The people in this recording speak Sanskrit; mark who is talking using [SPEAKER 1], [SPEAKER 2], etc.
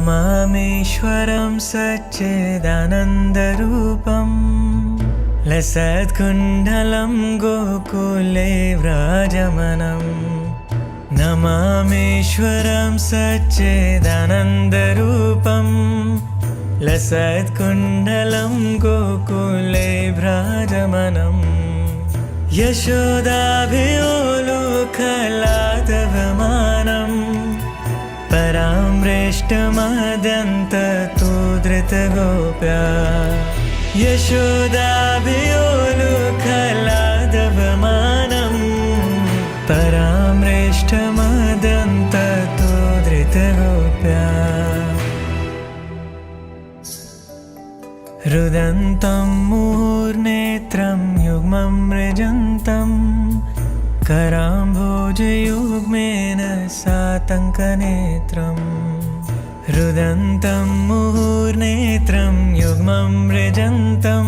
[SPEAKER 1] नमामीश्वरं सच्चिदानन्दरूपं लसत्कुण्डलं गोकुले व्राजमानं नमामीश्वरं सच्चिदानन्दरूपं लसत्कुण्डलं गोकुले व्राजमानं यशोदाभियोलुखलातवमानं परामृष्टमदन्ततो धृतगोप्या यशोदाभियोलुखलातवमानं परामृष्टमदन्ततो धृतगोप्या रुदन्तं मुहुर्नेत्रं युग्मं मृजन्तं कराम्भोजयुग्मेन सातङ्कनेत्रं रुदन्तं मुहुर्नेत्रं युग्मं मृजन्तं